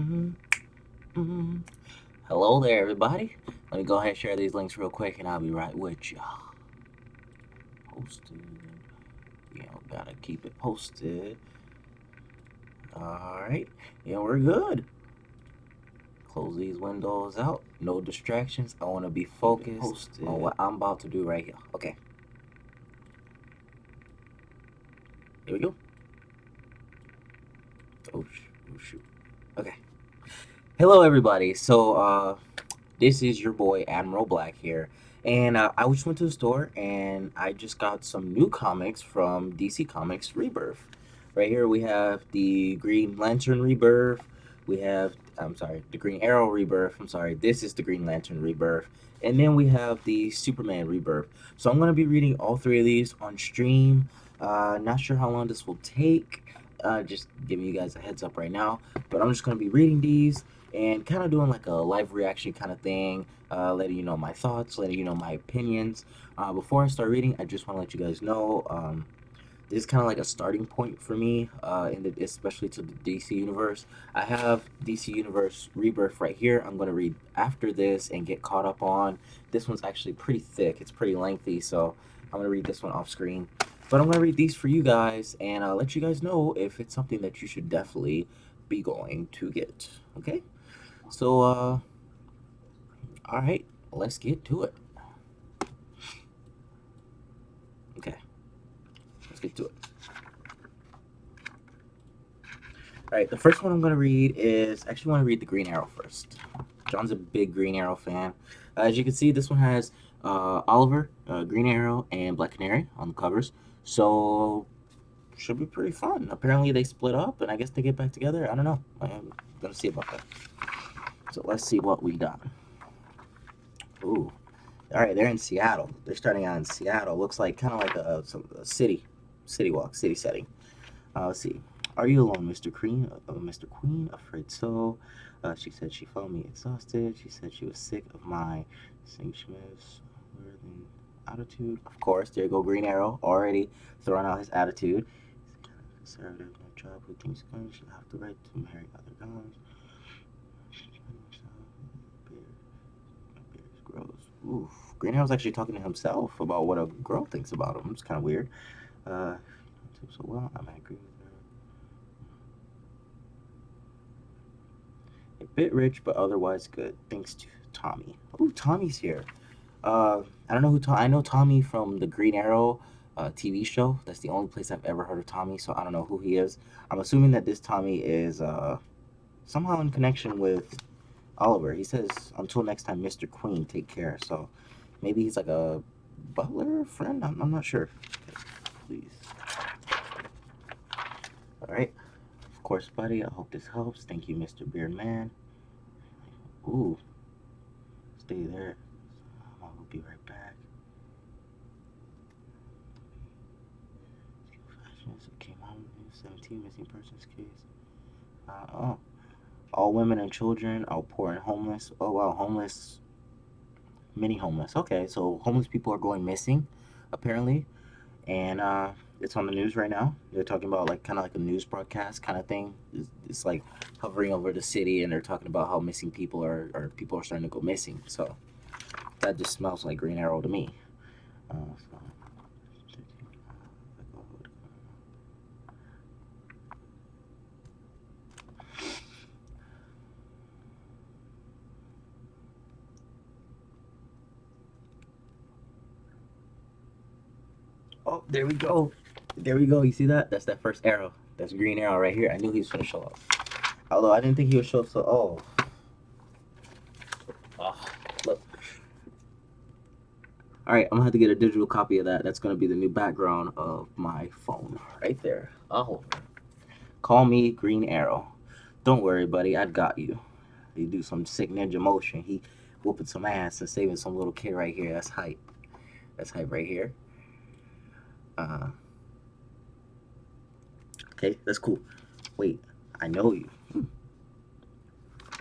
Mm, mm. Hello there, everybody. Let me go ahead and share these links real quick, and I'll be right with you. Posted. Gotta keep it posted. All right. Yeah, we're good. Close these windows out. No distractions. I want to be focused on what I'm about to do right here. Okay. Here we go. Oh, shoot. Okay. Hello, everybody. This is your boy Admiral Black here, and I just went to the store and I just got some new comics from DC Comics Rebirth. Right here we have the Green Lantern Rebirth. The Green Arrow Rebirth. I'm sorry, this is the Green Lantern Rebirth, and then we have the Superman Rebirth. So I'm gonna be reading all three of these on stream. Not sure how long this will take. Just giving you guys a heads up right now, but I'm just gonna be reading these and kind of doing like a live reaction kind of thing, letting you know my thoughts, letting you know my opinions. Before I start reading, I just want to let you guys know this is kind of like a starting point for me, especially to the DC universe. I have DC Universe Rebirth right here. I'm going to read after this and get caught up on. This one's actually pretty thick. It's pretty lengthy, so I'm going to read this one off screen. But I'm going to read these for you guys and let you guys know if it's something that you should definitely be going to get. Okay? All right, let's get to it. Okay, let's get to it. All right, the first one I'm going to read is actually want to read the Green Arrow first. John's a big Green Arrow fan. As you can see, this one has Oliver, Green Arrow, and Black Canary on the covers. So, should be pretty fun. Apparently, they split up, and I guess they get back together. I don't know. I'm going to see about that. So, let's see what we got. Ooh. All right, they're in Seattle. They're starting out in Seattle. Looks like kind of like a city walk, city setting. Let's see. Are you alone, Mr. Queen? Mr. Queen? Afraid so. She said she found me exhausted. She said she was sick of my sanctimonious attitude. Of course, there you go, Green Arrow, already throwing out his attitude. Conservative, no job. Who thinks guns should have the right to marry other guns? Bears gross. Oof. Green Arrow's actually talking to himself about what a girl thinks about him. It's kind of weird. So well, I might agree with her. A bit rich, but otherwise good. Thanks to Tommy. Ooh, Tommy's here. I don't know who I know Tommy from the Green Arrow TV show. That's the only place I've ever heard of Tommy, so I don't know who he is. I'm assuming that this Tommy is somehow in connection with Oliver. He says, "Until next time, Mr. Queen, take care." So maybe he's like a butler friend. I'm not sure. Okay, please. All right. Of course, buddy. I hope this helps. Thank you, Mr. Beardman. Ooh, stay there. I will be right back. Came home. 17 missing persons case. Oh, all women and children are poor and homeless. Oh wow, homeless, many homeless. Okay, so homeless people are going missing, apparently, and it's on the news right now. They're talking about like kind of like a news broadcast kind of thing. It's like hovering over the city, and they're talking about how missing people are, or people are starting to go missing. So that just smells like Green Arrow to me. So. Oh, there we go. There we go. You see that? That's that first arrow. That's Green Arrow right here. I knew he was gonna show up. Although I didn't think he would show up. So, oh, look. All right, I'm gonna have to get a digital copy of that. That's gonna be the new background of my phone, right there. Oh, call me Green Arrow. Don't worry, buddy. I got you. He do some sick ninja motion. He whooping some ass and saving some little kid right here. That's hype. That's hype right here. Uh, okay, that's cool. Wait, I know you.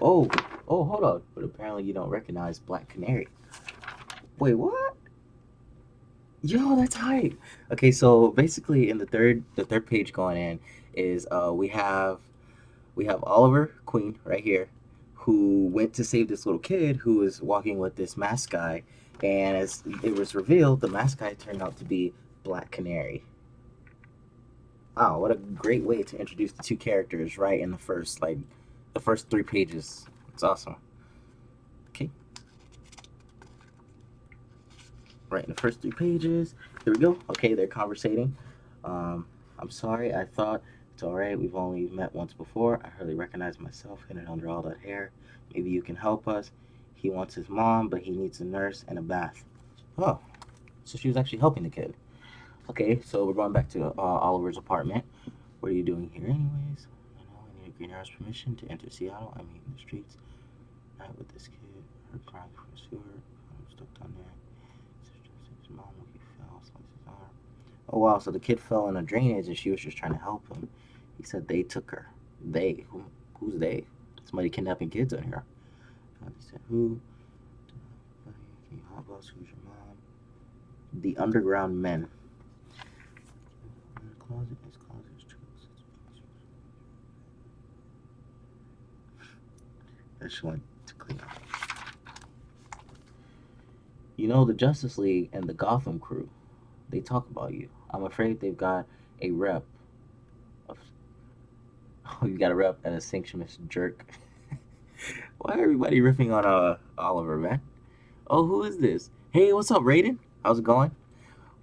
Oh, oh, hold on. But apparently you don't recognize Black Canary. Wait, what? Yo, that's hype. Okay, so basically in the third page going in is we have Oliver Queen right here, who went to save this little kid who was walking with this masked guy, and as it was revealed, the masked guy turned out to be Black Canary. Wow, what a great way to introduce the two characters right in the first 3 pages. It's awesome. Okay, right in the first 3 pages. Here we go. Okay, they're conversating. Um, I'm sorry. I thought it's all right. We've only met once before. I hardly recognize myself hidden under all that hair. Maybe you can help us. He wants his mom, but he needs a nurse and a bath. Oh, so she was actually helping the kid. Okay, so we're going back to Oliver's apartment. What are you doing here, anyways? I know I need a Green Arrow's permission to enter Seattle. I mean, the streets. Not with this kid. Her crying for a sewer. I'm stuck down there. His mom when he fell, sliced his arm. Oh wow, so the kid fell in a drainage and she was just trying to help him. He said they took her. They? Who's they? Somebody kidnapping kids on here. He said, who? Can you help us? Who's your mom? The Underground Men. In the closet, his closet is true. I just want to clean up. You know, the Justice League and the Gotham crew, they talk about you. I'm afraid they've got a rep of. Oh, you got a rep and a sanctionist jerk. Why everybody riffing on Oliver, man? Oh, who is this? Hey, what's up, Raiden? How's it going?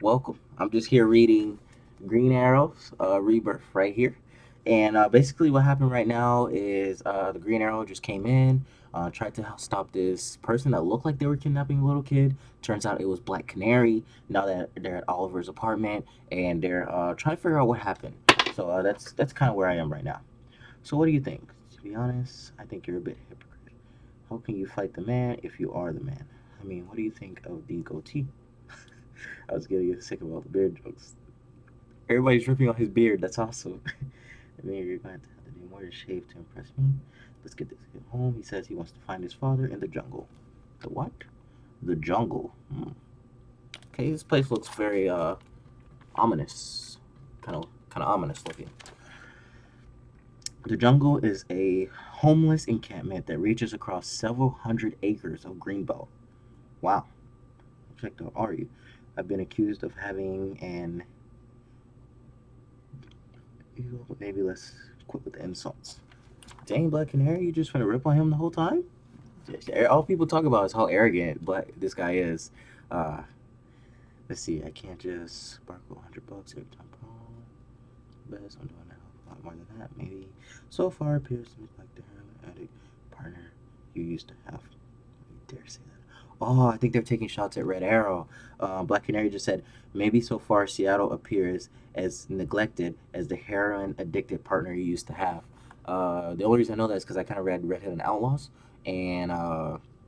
Welcome. I'm just here reading Green Arrow's Rebirth right here. And basically, what happened right now is the Green Arrow just came in, tried to stop this person that looked like they were kidnapping a little kid. Turns out it was Black Canary. Now that they're at Oliver's apartment, and they're trying to figure out what happened. So that's kind of where I am right now. So what do you think? To be honest, I think you're a bit hypocrite. How can you fight the man if you are the man? I mean, what do you think of the goatee? I was getting sick of all the beard jokes. Everybody's ripping on his beard. That's awesome. And then you're going to have to do more to shave to impress me. Let's get this kid home. He says he wants to find his father in the jungle. The what? The jungle. Okay, this place looks very ominous. Kind of ominous looking. The jungle is a homeless encampment that reaches across several hundred acres of greenbelt. Wow. Checked out are you? I've been accused of having an maybe let's quit with the insults. Dang, Black Canary, you just gonna rip on him the whole time? All people talk about is how arrogant this guy is. Uh, let's see, I can't just sparkle $100 every time. Oh, best I'm doing that a lot more than that. Maybe so far appears to look like the heroin addict partner you used to have. You dare say that? Oh, I think they're taking shots at Red Arrow. Black Canary just said, maybe so far Seattle appears as neglected as the heroin addicted partner you used to have. The only reason I know that is because I kind of read Red Hood and Outlaws and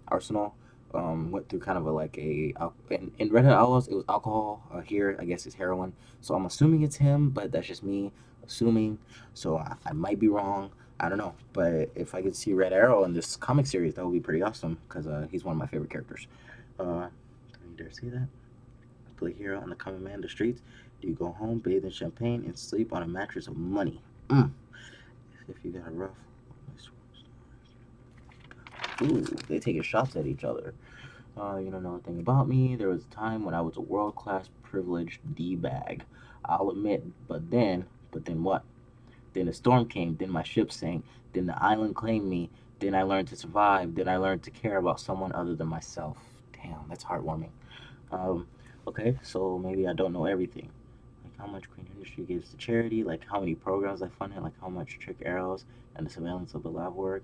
Arsenal. Went through kind of in Red Hood Outlaws it was alcohol. Here I guess it's heroin. So I'm assuming it's him, but that's just me assuming. So I might be wrong. I don't know, but if I could see Red Arrow in this comic series, that would be pretty awesome because he's one of my favorite characters. Can you dare see that? Play hero on the common man the streets. Do you go home, bathe in champagne, and sleep on a mattress of money? If you got a rough. Ooh, they taking shots at each other. You don't know a thing about me. There was a time when I was a world-class privileged D-bag. I'll admit, but then what? Then a storm came, then my ship sank, then the island claimed me, then I learned to survive, then I learned to care about someone other than myself. Damn, that's heartwarming. Um, okay, so maybe I don't know everything. Like how much Green Industry gives to charity, like how many programs I funded, like how much trick arrows and the surveillance of the lab work,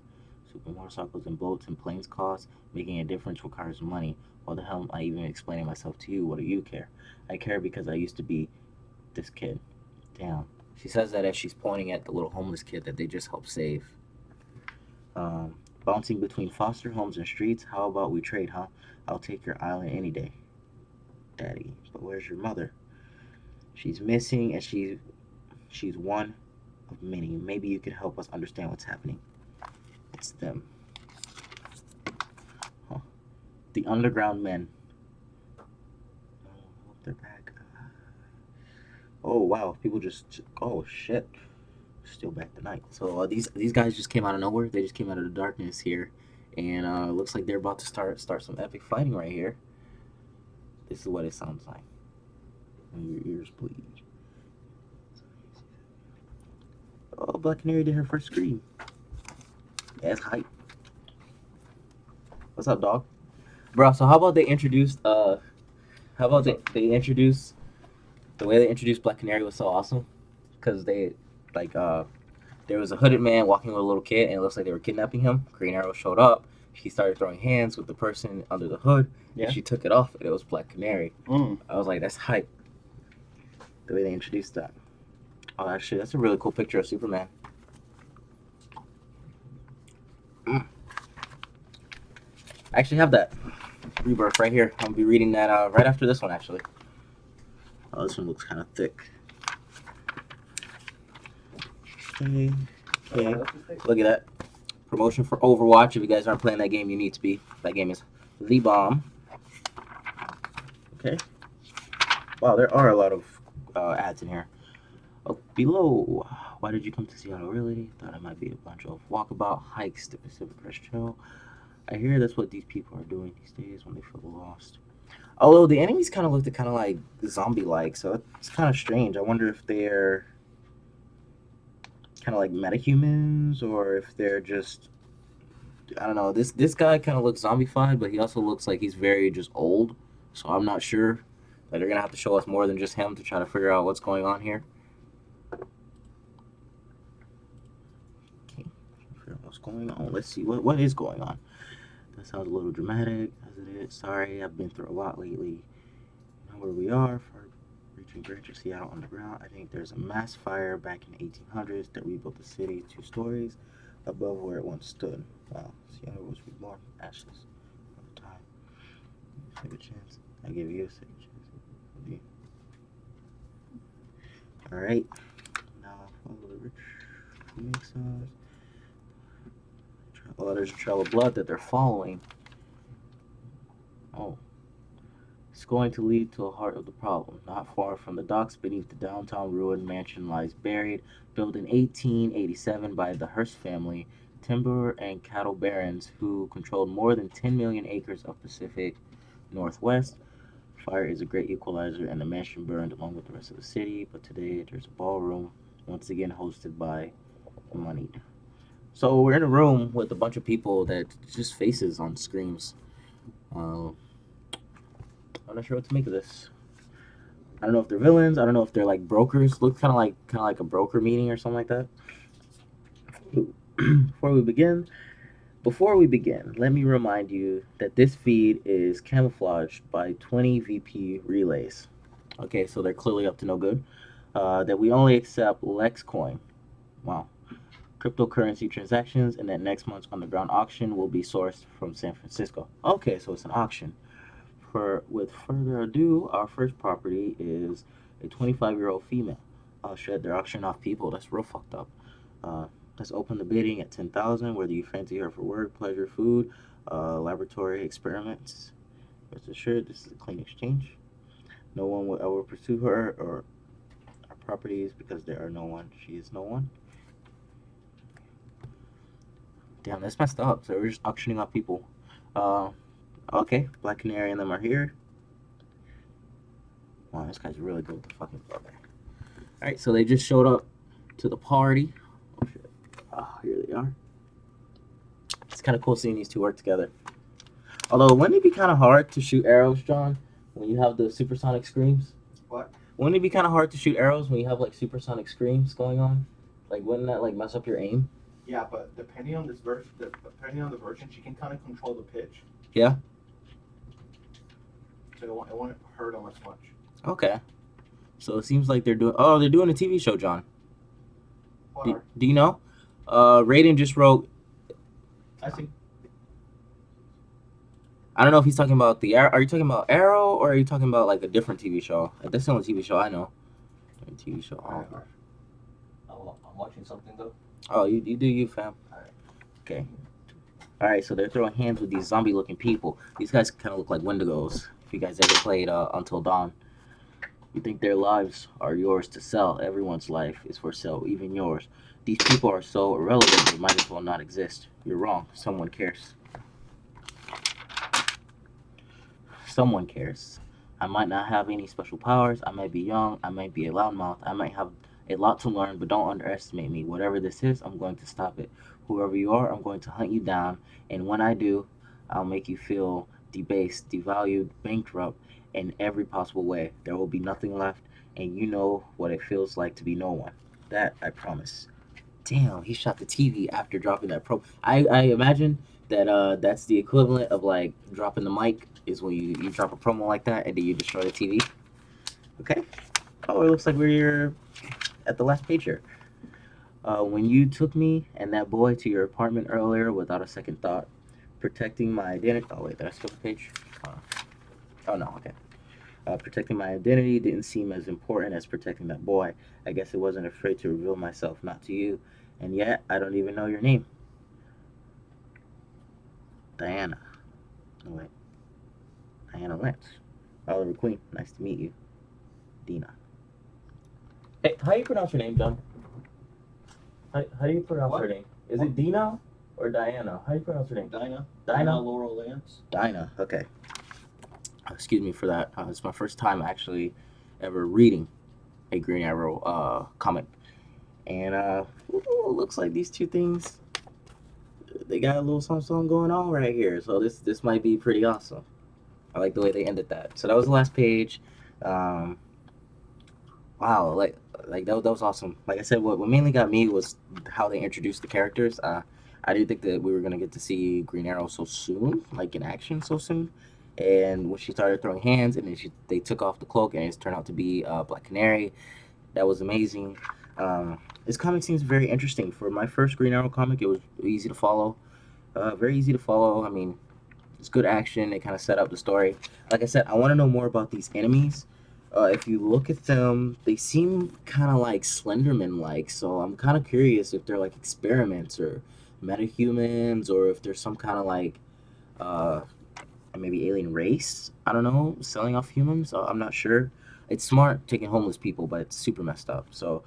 super motorcycles and boats and planes cost, making a difference requires money. Why the hell am I even explaining myself to you? What do you care? I care because I used to be this kid. Damn. She says that as she's pointing at the little homeless kid that they just helped save. Bouncing between foster homes and streets. How about we trade, huh? I'll take your island any day. Daddy, but where's your mother? She's missing and she's one of many. Maybe you could help us understand what's happening. It's them. Huh. The Underground Men. Oh, they're back. Oh wow, people just oh shit. Still back tonight. So these guys just came out of nowhere. They just came out of the darkness here, and looks like they're about to start some epic fighting right here. This is what it sounds like. When your ears bleed. Oh, Black Canary did her first scream. That's hype. What's up, dog? Bro, so how about they introduced how about they introduce the way they introduced Black Canary was so awesome, because they like there was a hooded man walking with a little kid, and it looks like they were kidnapping him. Green Arrow showed up. She started throwing hands with the person under the hood, and she took it off, and it was Black Canary. I was like, that's hype. The way they introduced that. Oh, actually, that's a really cool picture of Superman. I actually have that Rebirth right here. I'll be reading that right after this one, actually. Oh, this one looks kind of thick. Okay. Look at that. Promotion for Overwatch. If you guys aren't playing that game, you need to be. That game is the bomb. Okay. Wow, there are a lot of ads in here. Oh, below. Why did you come to Seattle? Really? Thought it might be a bunch of walkabout hikes to Pacific Crest Trail. I hear that's what these people are doing these days when they feel lost. Although the enemies kind of looked kind of like zombie-like, so it's kind of strange. I wonder if they're kind of like metahumans, or if they're just, I don't know. This guy kind of looks zombified, but he also looks like he's very just old. So I'm not sure. Like, they're gonna have to show us more than just him to try to figure out what's going on here. Okay, figure out what's going on. Let's see what is going on. That sounds a little dramatic, as it is. Sorry, I've been through a lot lately. You know where we are for reaching Greater Seattle Underground. I think there's a mass fire back in the 1800s that rebuilt the city 2 stories above where it once stood. Wow, Seattle was reborn from ashes over time. Take a chance. I give you a second chance. All right. Now follow the rich makes us. Oh, there's a trail of blood that they're following. Oh. It's going to lead to the heart of the problem. Not far from the docks beneath the downtown ruined mansion lies buried, built in 1887 by the Hearst family, timber and cattle barons who controlled more than 10 million acres of Pacific Northwest. Fire is a great equalizer, and the mansion burned along with the rest of the city, but today there's a ballroom, once again hosted by moneyed. So we're in a room with a bunch of people that just faces on screens. I'm not sure what to make of this. I don't know if they're villains. I don't know if they're like brokers. Looks kind of like a broker meeting or something like that. Before we begin, let me remind you that this feed is camouflaged by 20 VP relays. Okay, so they're clearly up to no good. That we only accept Lexcoin. Wow. Cryptocurrency transactions, and that next month's underground auction will be sourced from San Francisco. Okay, so it's an auction. With further ado, our first property is a 25-year-old female. Oh shit, they're auctioning off people. That's real fucked up. Let's open the bidding at 10,000. Whether you fancy her for work, pleasure, food, laboratory experiments. Rest assured, this is a clean exchange. No one will ever pursue her or our properties because there are no one. She is no one. Damn, that's messed up. So we're just auctioning off people. Okay, Black Canary and them are here. Wow, this guy's really good with the fucking okay. Alright, so they just showed up to the party. Oh shit. Here they are. It's kind of cool seeing these two work together. Although, wouldn't it be kind of hard to shoot arrows, John, when you have the supersonic screams? What? Wouldn't it be kind of hard to shoot arrows when you have like supersonic screams going on? Like, wouldn't that like mess up your aim? Yeah, but depending on the version, she can kind of control the pitch. Yeah. So it won't hurt them as much. Okay. So it seems like they're doing a TV show, John. Do you know? Raiden just wrote. I see. I don't know if he's talking about are you talking about Arrow, or are you talking about like a different TV show? That's the only TV show I know. TV show. I'm watching something though. Oh, you do you, fam. Alright. Okay. Alright, so they're throwing hands with these zombie looking people. These guys kind of look like Wendigos. If you guys ever played Until Dawn. You think their lives are yours to sell. Everyone's life is for sale, even yours. These people are so irrelevant they might as well not exist. You're wrong. Someone cares. Someone cares. I might not have any special powers. I might be young. I might be a loudmouth. I might have a lot to learn, but don't underestimate me. Whatever this is, I'm going to stop it. Whoever you are, I'm going to hunt you down. And when I do, I'll make you feel debased, devalued, bankrupt in every possible way. There will be nothing left, and you know what it feels like to be no one. That I promise. Damn, he shot the TV after dropping that pro. I imagine that that's the equivalent of like dropping the mic is when you drop a promo like that and then you destroy the TV. Okay. Oh, it looks like we're at the last page here. When you took me and that boy to your apartment earlier without a second thought, protecting my identity. Oh wait, did I skip a page? Oh no, okay. Protecting my identity didn't seem as important as protecting that boy. I guess I wasn't afraid to reveal myself, not to you. And yet, I don't even know your name. Diana. Oh, wait. Diana Lynch. Oliver Queen. Nice to meet you. Dina. Hey, how do you pronounce your name, John? How do you pronounce What? her name? Is it Dina or Diana? How do you pronounce her name? Dinah. Dinah? Laurel Lance. Dinah. Okay. Excuse me for that. It's my first time actually ever reading a Green Arrow comic. And looks like these two things, they got a little something going on right here. So this might be pretty awesome. I like the way they ended that. So that was the last page. Um, wow, that was awesome. Like I said, what mainly got me was how they introduced the characters. I didn't think that we were gonna get to see Green Arrow so soon, like in action so soon. And when she started throwing hands, and then they took off the cloak, and it turned out to be Black Canary. That was amazing. This comic seems very interesting. For my first Green Arrow comic, it was easy to follow. Very easy to follow. I mean, it's good action. They kind of set up the story. Like I said, I want to know more about these enemies. If you look at them, they seem kind of like Slenderman-like. So I'm kind of curious if they're like experiments or metahumans, or if there's some kind of like uh, maybe alien race. I don't know, selling off humans. I'm not sure. It's smart taking homeless people, but it's super messed up. So,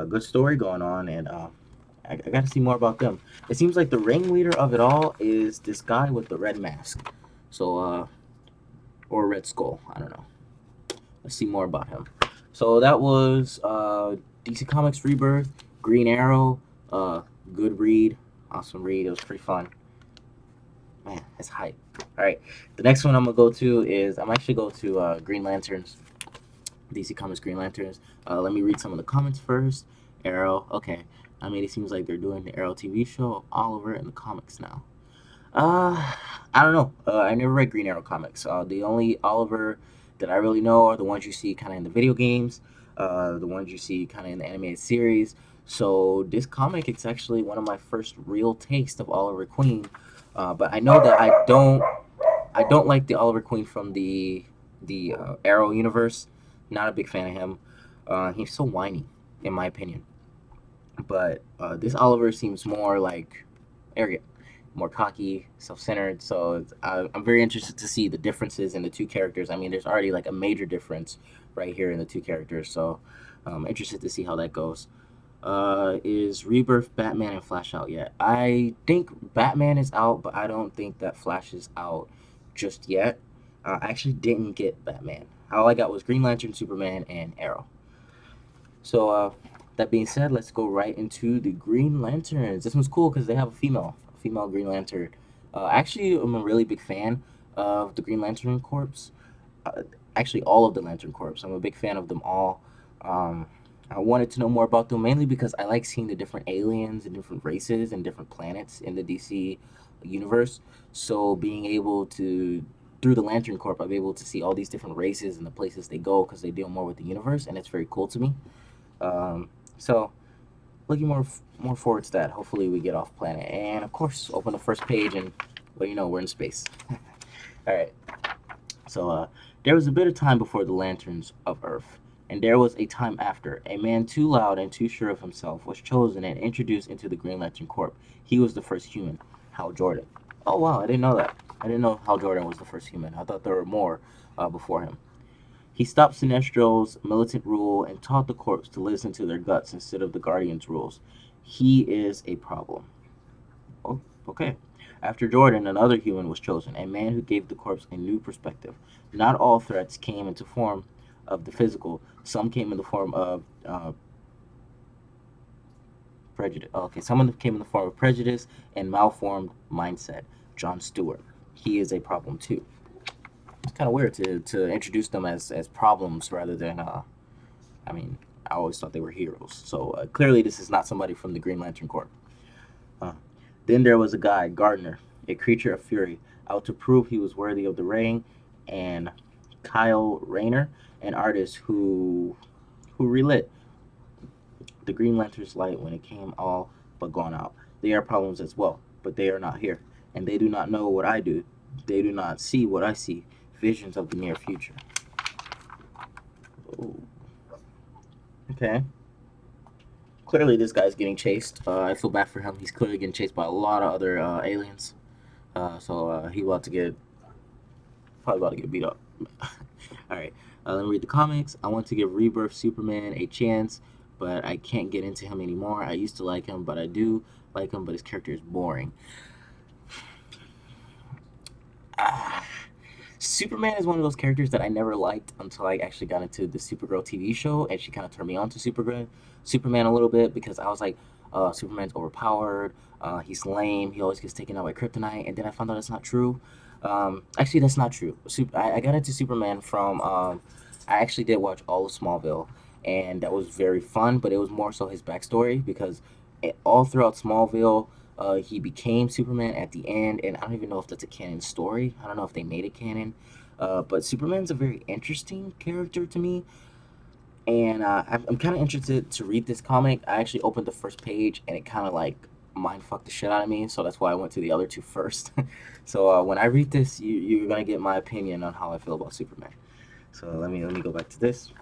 good story going on, and I got to see more about them. It seems like the ringleader of it all is this guy with the red mask. So, or Red Skull. I don't know. Let's see more about him. So that was DC Comics Rebirth, Green Arrow. Good read, awesome read. It was pretty fun. Man, that's hype. All right, the next one I'm gonna go to is I'm actually go to Green Lanterns, DC Comics Green Lanterns. Let me read some of the comments first. Arrow, okay. I mean, it seems like they're doing the Arrow TV show of Oliver in the comics now. Uh, I don't know. I never read Green Arrow comics. The only Oliver that I really know are the ones you see kind of in the video games, the ones you see kind of in the animated series. So this comic is actually one of my first real taste of Oliver Queen. But I know that I don't like the Oliver Queen from the Arrow universe. Not a big fan of him. He's so whiny, in my opinion. But this Oliver seems more like arrogant, more cocky, self-centered. So I'm very interested to see the differences in the two characters. I mean, there's already like a major difference right here in the two characters. So I'm interested to see how that goes. Is Rebirth, Batman, and Flash out yet? I think Batman is out, but I don't think that Flash is out just yet. I actually didn't get Batman. All I got was Green Lantern, Superman, and Arrow. So, that being said, let's go right into the Green Lanterns. This one's cool because they have a female Green Lantern. Actually, I'm a really big fan of the Green Lantern Corps. Uh, actually, all of the Lantern Corps. I'm a big fan of them all. Um, I wanted to know more about them mainly because I like seeing the different aliens and different races and different planets in the DC universe. So being able to through the Lantern Corps, I'm able to see all these different races and the places they go because they deal more with the universe, and it's very cool to me. So looking more forward to that. Hopefully we get off planet, and of course open the first page, and well, we're in space. All right. So there was a bit of time before the lanterns of Earth, and there was a time after. A man too loud and too sure of himself was chosen and introduced into the Green Lantern Corps. He was the first human, Hal Jordan. Oh wow, I didn't know that. I didn't know Hal Jordan was the first human. I thought there were more before him. He stopped Sinestro's militant rule and taught the corps to listen to their guts instead of the Guardians' rules. He is a problem. Oh, okay. After Jordan, another human was chosen, a man who gave the corpse a new perspective. Not all threats came into form of the physical. Some came in the form of prejudice. Okay, some of them came in the form of prejudice and malformed mindset. John Stewart. He is a problem too. It's kind of weird to introduce them as problems rather than I mean, I always thought they were heroes. So clearly, this is not somebody from the Green Lantern Corps. Uh, then there was a guy, Gardner, a creature of fury, out to prove he was worthy of the ring, and Kyle Rayner, an artist who relit the Green Lantern's light when it came all but gone out. They are problems as well, but they are not here, and they do not know what I do. They do not see what I see. Visions of the near future. Oh, okay. Clearly, this guy's getting chased. I feel bad for him. He's clearly getting chased by a lot of other aliens. So he about to get probably about to get beat up. All right, let me read the comics. I want to give Rebirth Superman a chance, but I can't get into him anymore. I used to like him, but I do like him, but his character is boring. Ah, Superman is one of those characters that I never liked until I actually got into the Supergirl TV show, and she kind of turned me on to Superman a little bit because I was like, Superman's overpowered. He's lame. He always gets taken out by kryptonite, and then I found out that's not true. Actually, that's not true. I got into Superman from. I actually did watch all of Smallville, and that was very fun. But it was more so his backstory because all throughout Smallville, he became Superman at the end, and I don't even know if that's a canon story. I don't know if they made it canon. But Superman's a very interesting character to me, and I'm kind of interested to read this comic. I actually opened the first page, and it kind of like mind fucked the shit out of me. So that's why I went to the other two first. So when I read this, you're gonna get my opinion on how I feel about Superman. So let me go back to this.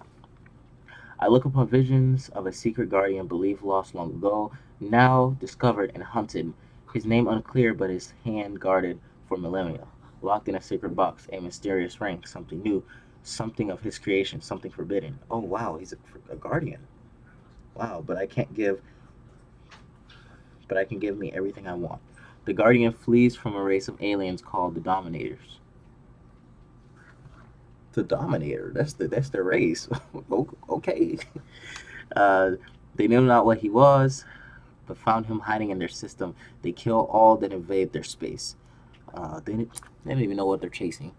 I look upon visions of a secret guardian believed lost long ago, now discovered and hunted. His name unclear, but his hand guarded for millennia. Locked in a sacred box, a mysterious ring, something new, something of his creation, something forbidden. Oh wow, he's a guardian. Wow, but I can give me everything I want. The guardian flees from a race of aliens called the Dominators. The Dominator. That's the race. Okay. Uh, they knew not what he was, but found him hiding in their system. They kill all that invade their space. They don't even know what they're chasing.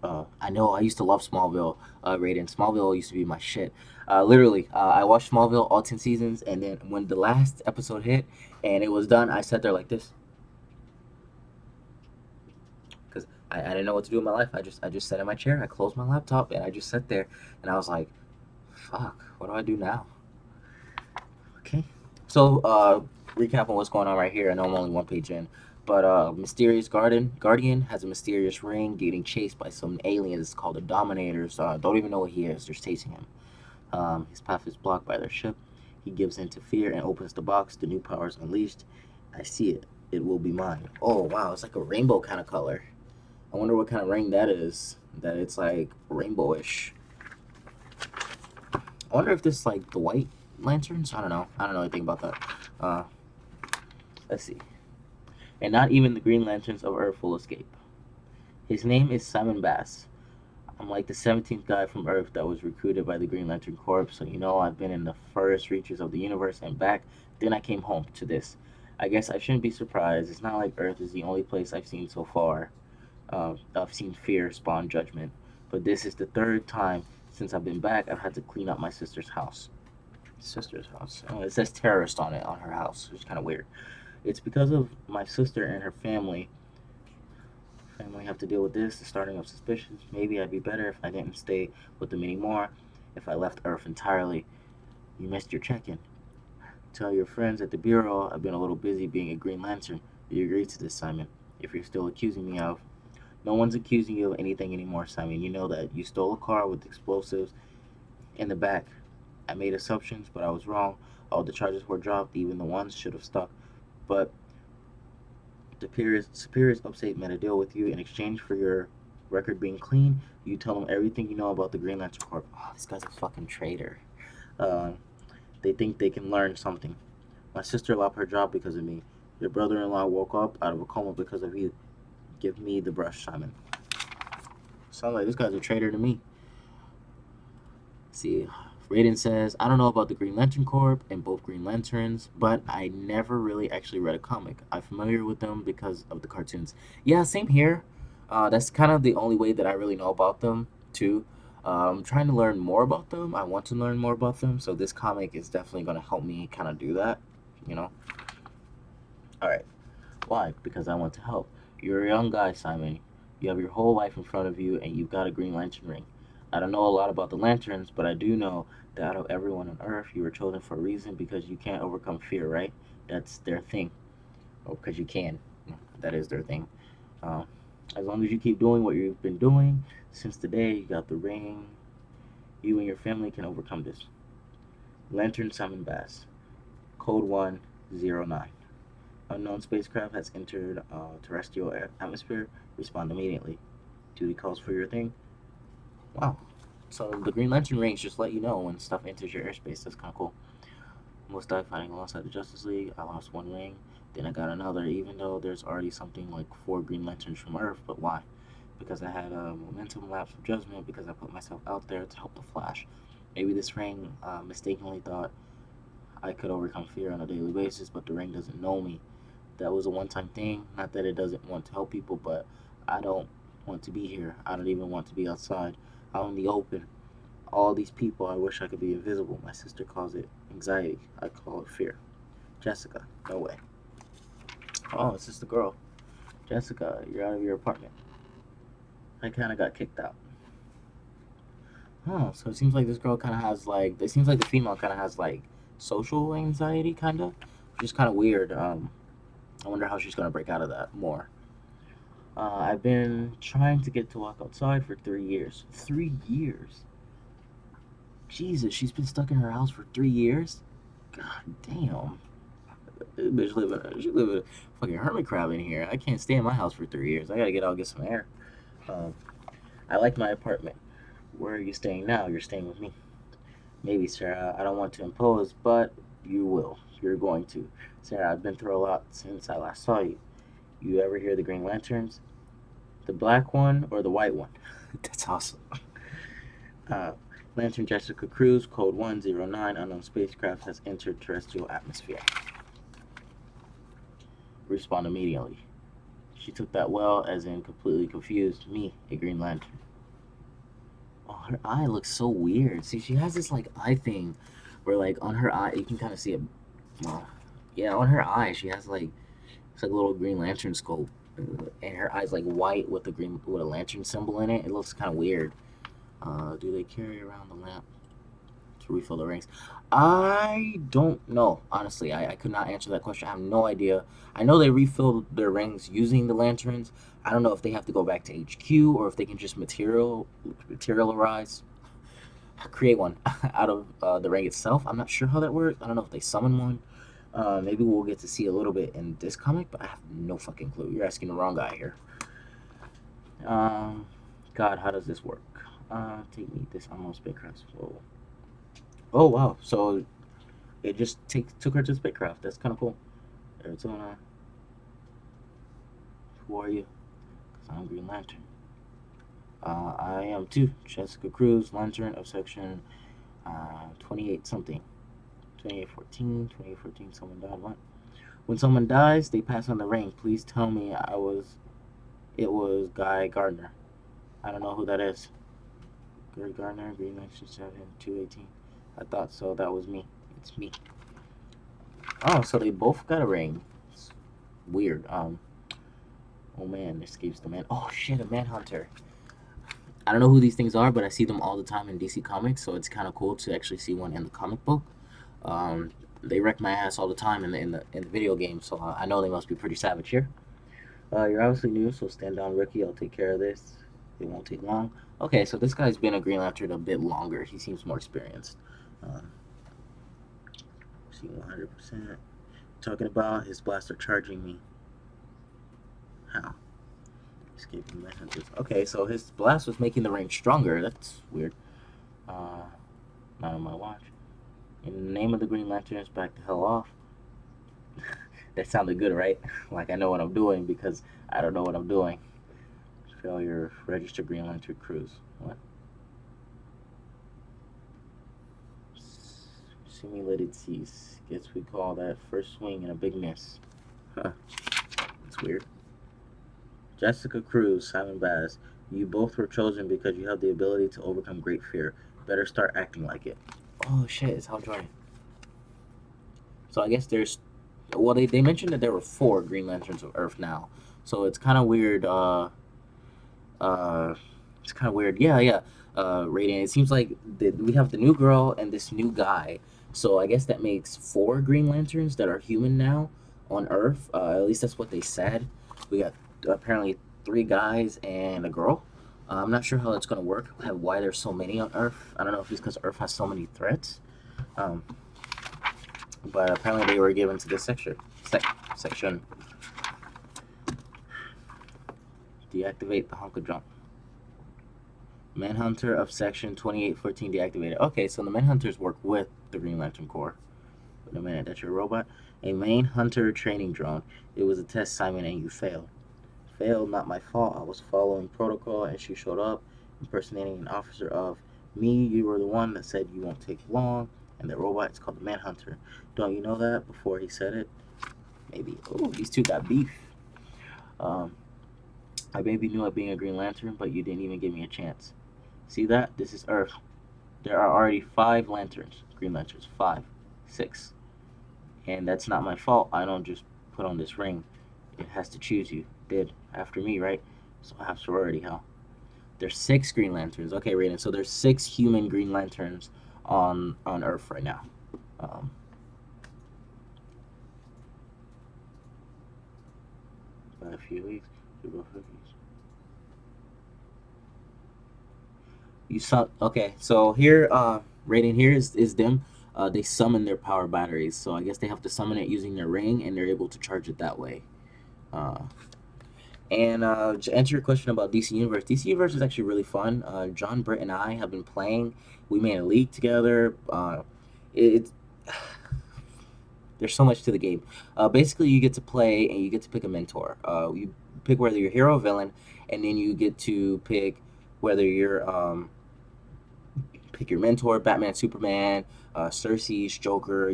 I know I used to love Smallville, Raiden. Smallville used to be my shit. Literally, I watched Smallville all 10 seasons, and then when the last episode hit and it was done, I sat there like this because I didn't know what to do in my life. I just sat in my chair, I closed my laptop, and I just sat there, and I was like, "Fuck, what do I do now?" Okay. So, recap on what's going on right here. I know I'm only one page in, but mysterious guardian has a mysterious ring, getting chased by some aliens called the Dominators. Don't even know what he is. They're chasing him. His path is blocked by their ship. He gives in to fear and opens the box. The new power is unleashed. I see it. It will be mine. Oh wow, it's like a rainbow kind of color. I wonder what kind of ring that is. That it's like rainbowish. I wonder if this is like the white lanterns. I don't know. I don't know anything about that. Uh, let's see. And not even the Green Lanterns of Earth will escape. His name is Simon Bass. I'm like the 17th guy from Earth that was recruited by the Green Lantern Corps, so you know I've been in the furthest reaches of the universe and back. Then I came home to this. I guess I shouldn't be surprised. It's not like Earth is the only place I've seen so far. I've seen fear spawn judgment, but this is the third time since I've been back. I've had to clean up my sister's house. Sister's house. Oh, it says terrorist on it on her house, which is kind of weird. It's because of my sister and her family. Family have to deal with this, the starting of suspicions. Maybe I'd be better if I didn't stay with them anymore. If I left Earth entirely. You missed your check-in. Tell your friends at the bureau I've been a little busy being a Green Lantern. You agreed to this, Simon. If you're still accusing me of. No one's accusing you of anything anymore, Simon. You know that. You stole a car with explosives in the back. I made assumptions, but I was wrong. All the charges were dropped, even the ones should have stuck. But the superiors upstate made a deal with you in exchange for your record being clean. You tell them everything you know about the Green Lantern Corps. Oh, this guy's a fucking traitor. Uh, they think they can learn something. My sister lost her job because of me. Your brother-in-law woke up out of a coma because of you. Give me the brush, Simon. Sounds like this guy's a traitor to me. See, Raiden says, I don't know about the Green Lantern Corps and both Green Lanterns, but I never really actually read a comic. I'm familiar with them because of the cartoons. Yeah, same here. That's kind of the only way that I really know about them, too. I'm trying to learn more about them. I want to learn more about them, so this comic is definitely going to help me kind of do that, you know? Alright. Why? Because I want to help. You're a young guy, Simon. You have your whole life in front of you, and you've got a Green Lantern ring. I don't know a lot about the lanterns, but I do know that out of everyone on Earth, you were chosen for a reason because you can't overcome fear, right? That's their thing. Oh, because you can. That is their thing. Uh, as long as you keep doing what you've been doing since the day you got the ring, you and your family can overcome this. Lantern Simon Bass. Code 109. Unknown spacecraft has entered terrestrial atmosphere. Respond immediately. Duty calls for your thing. Wow. So the Green Lantern rings just let you know when stuff enters your airspace. That's kind of cool. Almost died fighting alongside the Justice League. I lost one ring. Then I got another, even though there's already something like 4 Green Lanterns from Earth. But why? Because I had a momentum lapse of judgment because I put myself out there to help the Flash. Maybe this ring mistakenly thought I could overcome fear on a daily basis, but the ring doesn't know me. That was a one-time thing. Not that it doesn't want to help people, but I don't want to be here. I don't even want to be outside, out in the open. All these people, I wish I could be invisible. My sister calls it anxiety. I call it fear. Jessica, no way. Oh, it's just the girl. Jessica, you're out of your apartment. I kind of got kicked out. Oh, so it seems like this girl kind of has like. It seems like the female kind of has like social anxiety, kind of, which is kind of weird. I wonder how she's gonna break out of that more. I've been trying to get to walk outside for 3 years. 3 years. Jesus, she's been stuck in her house for 3 years. God damn. This bitch living a fucking hermit crab in here. I can't stay in my house for 3 years. I gotta get out and get some air. Um, I like my apartment. Where are you staying now? You're staying with me. Maybe, Sarah. I don't want to impose, but you will. You're going to. Sarah, I've been through a lot since I last saw you. You ever hear the Green Lanterns? The black one or the white one? That's awesome. Uh, Lantern Jessica Cruz, code 109, unknown spacecraft has entered terrestrial atmosphere. Respond immediately. She took that well, as in completely confused. Me, a Green Lantern. Oh, her eye looks so weird. See, she has this like eye thing where like on her eye you can kind of see it. Well, yeah, on her eye she has like it's like a little Green Lantern scope, and her eye's like white with a lantern symbol in it. It looks kind of weird. Do they carry around the lamp to refill the rings? I don't know. Honestly, I could not answer that question. I have no idea. I know they refill their rings using the lanterns. I don't know if they have to go back to HQ or if they can just materialize, create one out of the ring itself. I'm not sure how that works. I don't know if they summon one. Maybe we'll get to see a little bit in this comic, but I have no fucking clue. You're asking the wrong guy here. God, how does this work? Take me this unknown spacecraft. Whoa. Oh wow! So it just took her to the spacecraft. That's kind of cool. Arizona. Who are you? Because I'm Green Lantern. I am too. Jessica Cruz, Lantern of Section 28 something. 2814, someone died. What? When someone dies, they pass on the ring. Please tell me it was Guy Gardner. I don't know who that is. Gary Gardner, Green Lantern 218. I thought so. That was me. It's me. Oh, so they both got a ring. It's weird. Oh man, escapes the man. Oh shit, a manhunter. I don't know who these things are, but I see them all the time in DC Comics, so it's kind of cool to actually see one in the comic book. Um, they wreck my ass all the time in the video game, so I know they must be pretty savage here. You're obviously new, so stand down, rookie. I'll take care of this. It won't take long. Okay, so this guy's been a Green Lantern a bit longer. He seems more experienced. See, 100%. Talking about his blaster charging me. How? Escaping messages. Okay, so his blast was making the range stronger. That's weird. Not on my watch. In the name of the Green Lanterns, back the hell off. That sounded good, right? Like I know what I'm doing because I don't know what I'm doing. Failure. Register Green Lantern cruise. What? Simulated seas. Guess we call that first swing and a big miss. Huh. That's weird. Jessica Cruz, Simon Baz. You both were chosen because you have the ability to overcome great fear. Better start acting like it. Oh shit, it's Hal Jordan. So I guess there's, well, they mentioned that there were 4 Green Lanterns of Earth now. So it's kind of weird. Uh, it's kind of weird. Yeah, yeah. Rating. It seems like we have the new girl and this new guy. So I guess that makes 4 Green Lanterns that are human now on Earth. At least that's what they said. We got apparently 3 guys and a girl. I'm not sure how that's gonna work. Why there's so many on Earth. I don't know if it's because Earth has so many threats. Um, but apparently they were given to this section. Deactivate the hunk of junk. Manhunter of Section 2814 deactivated. Okay, so the Manhunters work with the Green Lantern Corps. Wait a minute, that's your robot? A Manhunter training drone. It was a test, Simon, and you failed. Failed, not my fault. I was following protocol and she showed up, impersonating an officer of me. You were the one that said you won't take long, and the robot is called the Manhunter. Don't you know that before he said it? Maybe. Oh, these two got beef. Um, I maybe knew it being a Green Lantern, but you didn't even give me a chance. See that? This is Earth. There are already 5 lanterns, Green Lanterns. 5, 6. And that's not my fault. I don't just put on this ring. It has to choose you. Did. After me, right? So I have sorority, huh? There's 6 Green Lanterns. Okay, Raiden. So there's 6 human Green Lanterns on Earth right now. Um, by a few weeks, you both cookies. You saw. Okay, so here, Raiden, here is them. They summon their power batteries, so I guess they have to summon it using their ring, and they're able to charge it that way. Uh, and to answer your question about DC Universe, DC Universe is actually really fun. John, Britt, and I have been playing. We made a league together. It's there's so much to the game. Basically, you get to play and you get to pick a mentor. You pick whether you're hero or villain, and then you get to pick whether you're pick your mentor, Batman, Superman, Cersei's Joker,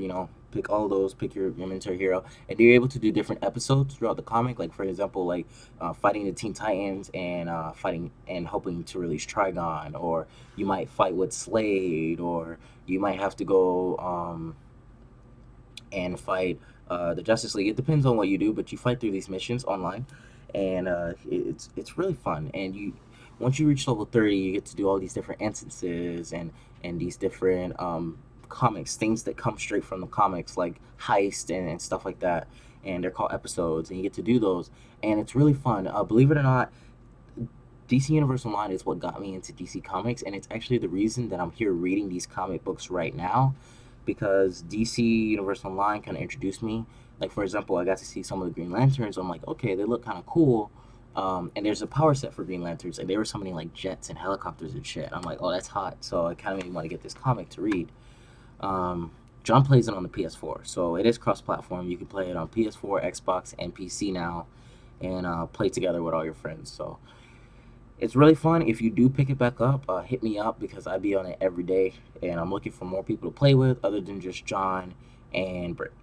pick all those, pick your mentor hero. And you're able to do different episodes throughout the comic, like for example, like fighting the Teen Titans and fighting and hoping to release Trigon, or you might fight with Slade, or you might have to go and fight the Justice League. It depends on what you do, but you fight through these missions online, and it's really fun. And you once you reach level 30, you get to do all these different instances and these different comics, things that come straight from the comics, like heist and stuff like that. And they're called episodes, and you get to do those, and it's really fun. Believe it or not, DC Universe Online is what got me into DC Comics, and it's actually the reason that I'm here reading these comic books right now, because DC Universe Online kind of introduced me. Like, for example, I got to see some of the Green Lanterns. I'm like, okay, they look kind of cool. And there's a power set for Green Lanterns, and they were summoning like jets and helicopters and shit. I'm like, oh, that's hot. So I kind of made me want to get this comic to read. John plays it on the PS4, so it is cross-platform. You can play it on PS4, Xbox, and PC now, and play together with all your friends. So it's really fun. If you do pick it back up, hit me up because I be on it every day, and I'm looking for more people to play with other than just John and Britt.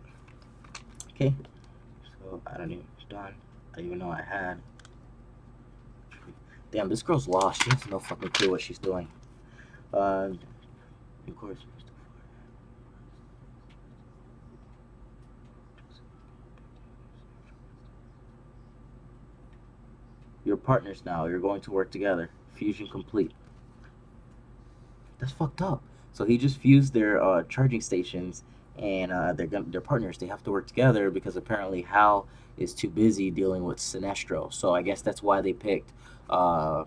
Okay, so I don't even done. I didn't even know I had. Damn, this girl's lost. She has no fucking clue what she's doing. Of course. You're partners now. You're going to work together. Fusion complete. That's fucked up. So he just fused their charging stations, and they're partners. They have to work together because apparently Hal is too busy dealing with Sinestro. So I guess that's why they picked. I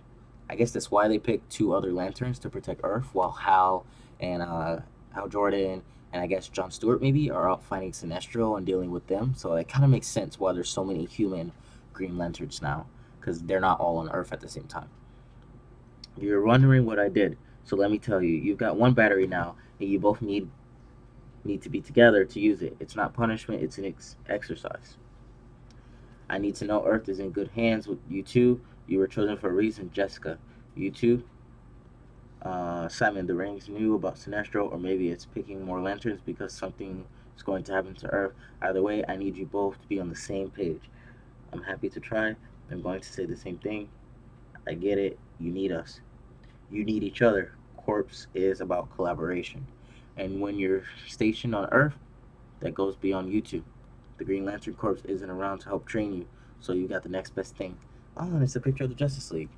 guess that's why they picked 2 other lanterns to protect Earth, while Hal and Hal Jordan and I guess John Stewart maybe are out fighting Sinestro and dealing with them. So it kind of makes sense why there's so many human Green Lanterns now, because they're not all on Earth at the same time. You're wondering what I did, so let me tell you. You've got 1 battery now, and you both need need to be together to use it. It's not punishment, it's an exercise. I need to know Earth is in good hands with you two. You were chosen for a reason, Jessica. You two, Simon, the rings knew about Sinestro, or maybe it's picking more lanterns because something is going to happen to Earth. Either way, I need you both to be on the same page. I'm happy to try. I'm going to say the same thing. I get it. You need us. You need each other. Corps is about collaboration. And when you're stationed on Earth, that goes beyond you two. The Green Lantern Corps isn't around to help train you, so you got the next best thing. Oh, and it's a picture of the Justice League.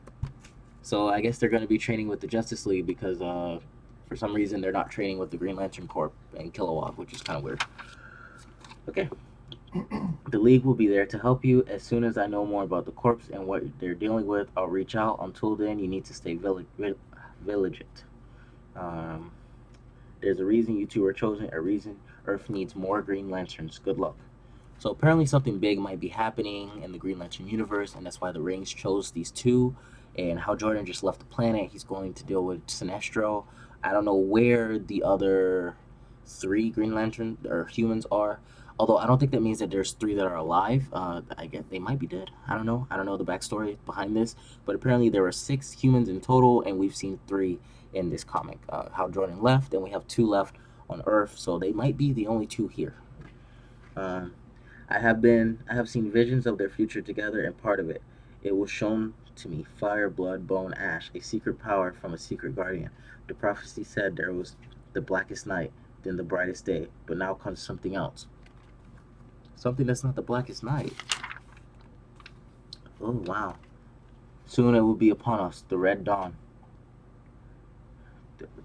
So I guess they're going to be training with the Justice League because for some reason they're not training with the Green Lantern Corps and Kilowog, which is kind of weird. Okay. The League will be there to help you. As soon as I know more about the Corps and what they're dealing with, I'll reach out. Until then, you need to stay vigilant. Um, there's a reason you two are chosen, a reason Earth needs more Green Lanterns. Good luck. So apparently something big might be happening in the Green Lantern universe, and that's why the Rings chose these two. And Hal Jordan just left the planet. He's going to deal with Sinestro. I don't know where the other three Green Lantern or humans are. Although I don't think that means that there's three that are alive. I guess they might be dead. I don't know. I don't know the backstory behind this. But apparently there were 6 humans in total, and we've seen 3 in this comic. Hal Jordan left, and we have 2 left on Earth. So they might be the only 2 here. Um, I have seen visions of their future together, and part of it. It was shown to me fire, blood, bone, ash, a secret power from a secret guardian. The prophecy said there was the blackest night, then the brightest day, but now comes something else. Something that's not the blackest night. Oh, wow. Soon it will be upon us, the red dawn.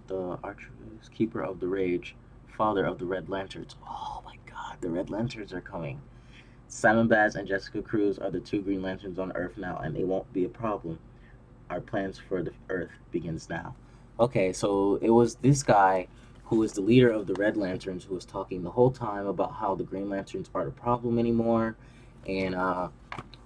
The archivist, keeper of the rage, father of the red lanterns. Oh my god, the red lanterns are coming. Simon Baz and Jessica Cruz are the 2 Green Lanterns on Earth now, and they won't be a problem. Our plans for the Earth begins now. Okay, so it was this guy who is the leader of the Red Lanterns who was talking the whole time about how the Green Lanterns aren't a problem anymore, and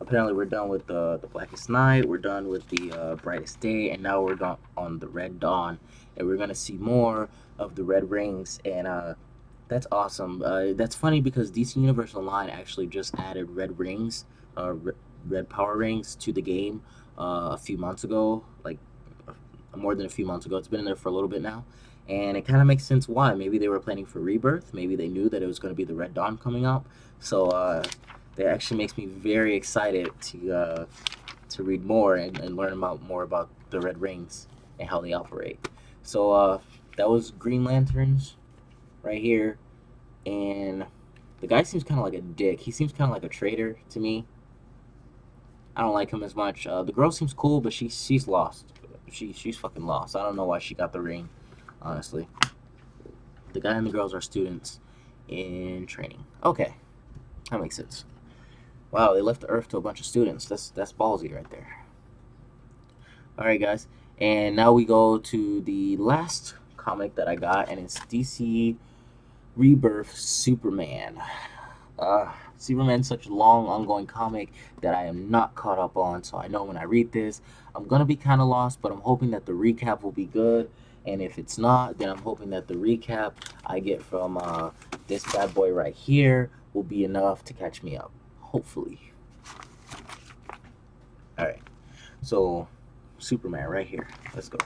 apparently we're done with the Blackest Night, we're done with the Brightest Day, and now we're done on the Red Dawn, and we're gonna see more of the Red Rings, and that's awesome. That's funny because DC Universe Online actually just added Red Rings, Red Power Rings to the game a few months ago, like more than a few months ago. It's been in there for a little bit now, and it kind of makes sense why. Maybe they were planning for Rebirth. Maybe they knew that it was going to be the Red Dawn coming up. So that actually makes me very excited to read more and learn about more about the Red Rings and how they operate. So that was Green Lanterns right here, and the guy seems kind of like a dick. He seems kind of like a traitor to me. I don't like him as much. The girl seems cool, but she's lost. She's fucking lost. I don't know why she got the ring, honestly. The guy and the girls are students in training. Okay, that makes sense. Wow, they left the Earth to a bunch of students. That's ballsy right there. All right, guys, and now we go to the last comic that I got, and it's DC Rebirth Superman. Superman's such a long, ongoing comic that I am not caught up on, so I know when I read this, I'm gonna be kind of lost, but I'm hoping that the recap will be good. And if it's not, then I'm hoping that the recap I get from this bad boy right here will be enough to catch me up. Hopefully. Alright, so Superman right here. Let's go.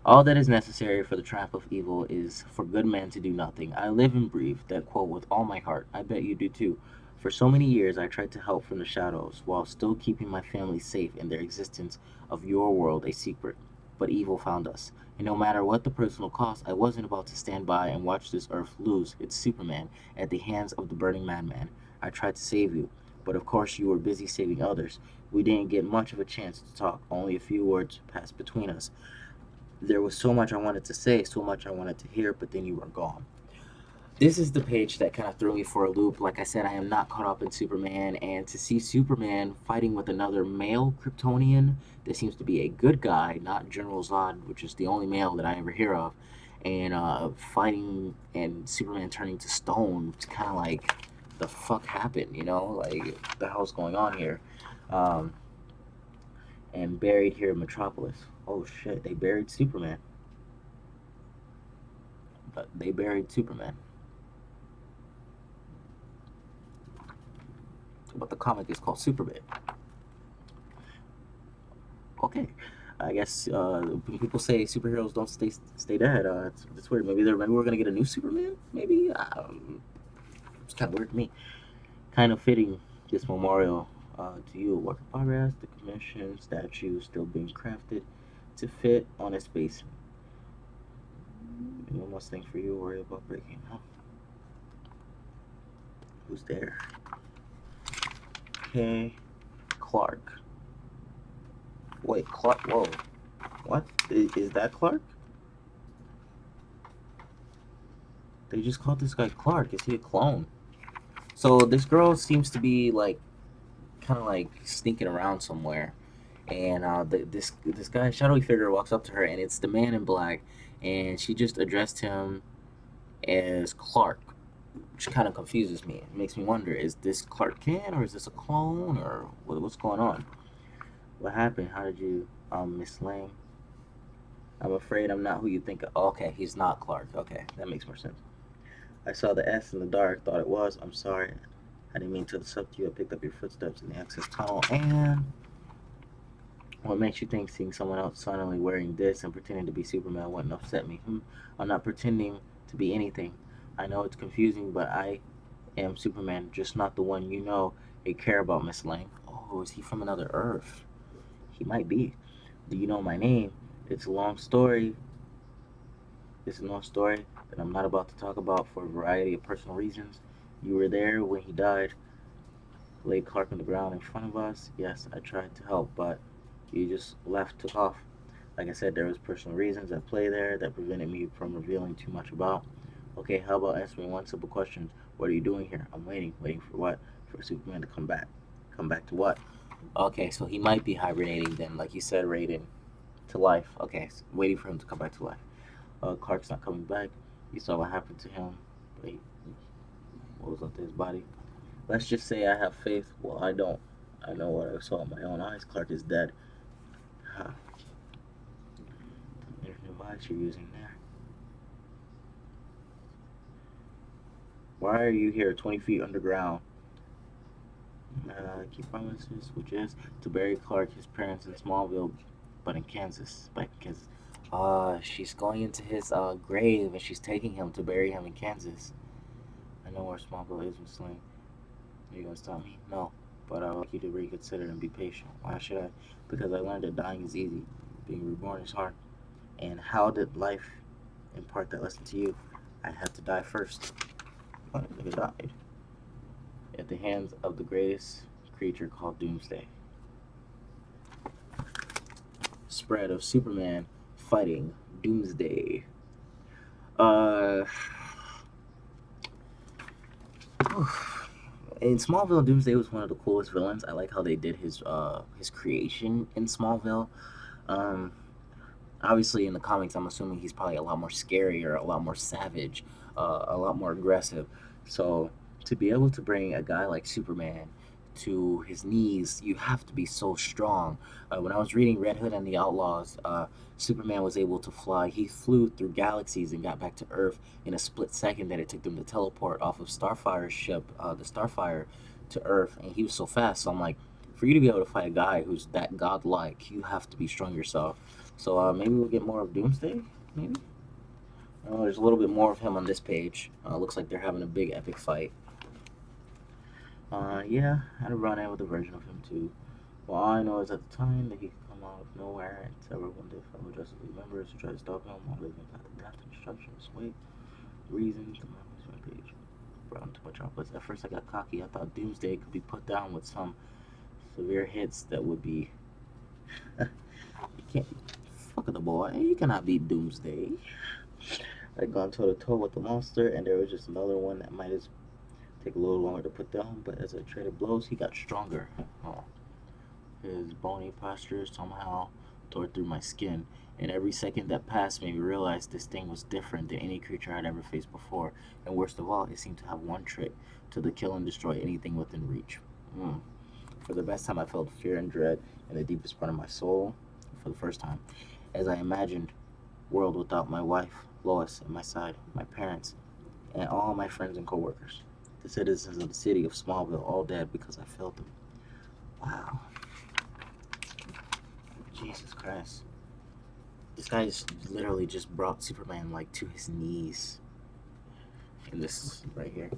All that is necessary for the triumph of evil is for good men to do nothing. I live and breathe that quote with all my heart. I bet you do too. For so many years, I tried to help from the shadows while still keeping my family safe in their existence of your world a secret. But evil found us. And no matter what the personal cost, I wasn't about to stand by and watch this earth lose its Superman at the hands of the burning madman. I tried to save you, but of course you were busy saving others. We didn't get much of a chance to talk. Only a few words passed between us. There was so much I wanted to say, so much I wanted to hear, but then you were gone. This is the page that kind of threw me for a loop. Like I said, I am not caught up in Superman, and to see Superman fighting with another male Kryptonian that seems to be a good guy, not General Zod, which is the only male that I ever hear of, and fighting and Superman turning to stone, it's kind of like, the fuck happened, you know? Like, what the hell's going on here? Um, and buried here in Metropolis. Oh shit, they buried Superman. but they buried Superman. But the comic is called Superman. Okay, I guess when people say superheroes don't stay dead. It's weird. Maybe we're gonna get a new Superman. Maybe it's kind of weird to me. Kind of fitting this memorial to you. Work in progress. The commission statue still being crafted to fit on its base. One last thing for you to worry about breaking, huh? Who's there? Okay, Clark. Wait, Clark. Whoa, what? Is that Clark? They just called this guy Clark. Is he a clone? So this girl seems to be like kind of like sneaking around somewhere, and this guy, shadowy figure, walks up to her, and it's the man in black, and she just addressed him as Clark, which kind of confuses me. It makes me wonder: is this Clark Kent, or is this a clone, or what's going on? What happened? How did you, Miss Lang? I'm afraid I'm not who you think. Okay, he's not Clark. Okay, that makes more sense. I saw the S in the dark. Thought it was. I'm sorry. I didn't mean to disrupt you. I picked up your footsteps in the access tunnel. And what makes you think seeing someone else suddenly wearing this and pretending to be Superman wouldn't upset me? I'm not pretending to be anything. I know it's confusing, but I am Superman, just not the one you know and care about, Miss Lang. Oh, is he from another Earth? He might be. Do you know my name? It's a long story. It's a long story that I'm not about to talk about for a variety of personal reasons. You were there when he died, laid Clark on the ground in front of us. Yes, I tried to help, but you just left, took off. Like I said, there was personal reasons at play there that prevented me from revealing too much about. Okay, how about answering one simple question? What are you doing here? I'm waiting. Waiting for what? For Superman to come back. Come back to what? Okay, so he might be hibernating then, like you said, Raiden, to life. Okay, so waiting for him to come back to life. Clark's not coming back. You saw what happened to him. Wait, what was up to his body? Let's just say I have faith. Well, I don't. I know what I saw with my own eyes. Clark is dead. Huh. There's no device you're using there. Why are you here 20 feet underground? Keep promises, which is to bury Clark, his parents in Smallville, but in Kansas. Back in Kansas. She's going into his grave and she's taking him to bury him in Kansas. I know where Smallville is, Miss Sling. Are you gonna stop me? No. But I would like you to reconsider and be patient. Why should I? Because I learned that dying is easy. Being reborn is hard. And how did life impart that lesson to you? I had to die first. What? I died. At the hands of the greatest creature called Doomsday. Spread of Superman fighting Doomsday. Uh, in Smallville, Doomsday was one of the coolest villains. I like how they did his creation in Smallville. Um, Obviously, in the comics, I'm assuming he's probably a lot more scary or a lot more savage, a lot more aggressive. So to be able to bring a guy like Superman to his knees, you have to be so strong. When I was reading Red Hood and the Outlaws, Superman was able to fly. He flew through galaxies and got back to Earth in a split second that it took them to teleport off of Starfire's ship, the Starfire, to Earth. And he was so fast. So I'm like, for you to be able to fight a guy who's that godlike, you have to be strong yourself. So maybe we'll get more of Doomsday. Maybe. There's a little bit more of him on this page. Looks like they're having a big epic fight. Yeah, I had a run-in with a version of him too. Well, all I know is at the time that he could come out of nowhere and several one-day fellow Justice League members who tried to stop him while living path of death and destruction. Wait, reasons the memories my page brought him to Metropolis. At first, I got cocky. I thought Doomsday could be put down with some severe hits that would be. You can't. Fuck the boy. You cannot beat Doomsday. I'd gone toe to toe with the monster, and there was just another one that might as take a little longer to put down. But as I traded blows, he got stronger. Oh. His bony posture somehow tore through my skin, and every second that passed made me realize this thing was different than any creature I'd ever faced before. And worst of all, it seemed to have one trick: to kill and destroy anything within reach. For the best time, I felt fear and dread in the deepest part of my soul for the first time, as I imagined world without my wife, Lois at my side, my parents, and all my friends and coworkers. The citizens of the city of Smallville all dead because I failed them. Wow. Jesus Christ. This guy just literally just brought Superman like to his knees. In this right here.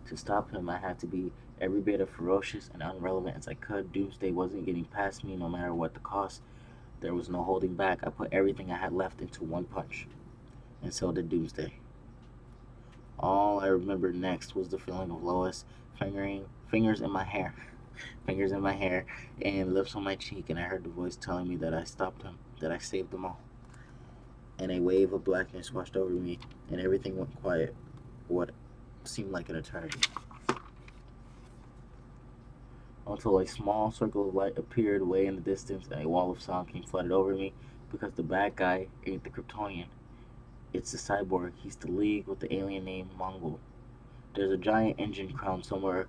To stop him, I had to be every bit as ferocious and unrelevant as I could. Doomsday wasn't getting past me no matter what the cost. There was no holding back. I put everything I had left into one punch. And so did Doomsday. All I remembered next was the feeling of Lois fingers in my hair. Fingers in my hair and lips on my cheek, and I heard the voice telling me that I stopped him, that I saved them all. And a wave of blackness washed over me, and everything went quiet. What seemed like an eternity. Until a small circle of light appeared way in the distance, and a wall of sound came flooded over me, because the bad guy ain't the Kryptonian. It's the cyborg. He's the League with the alien name Mongol. There's a giant engine crown somewhere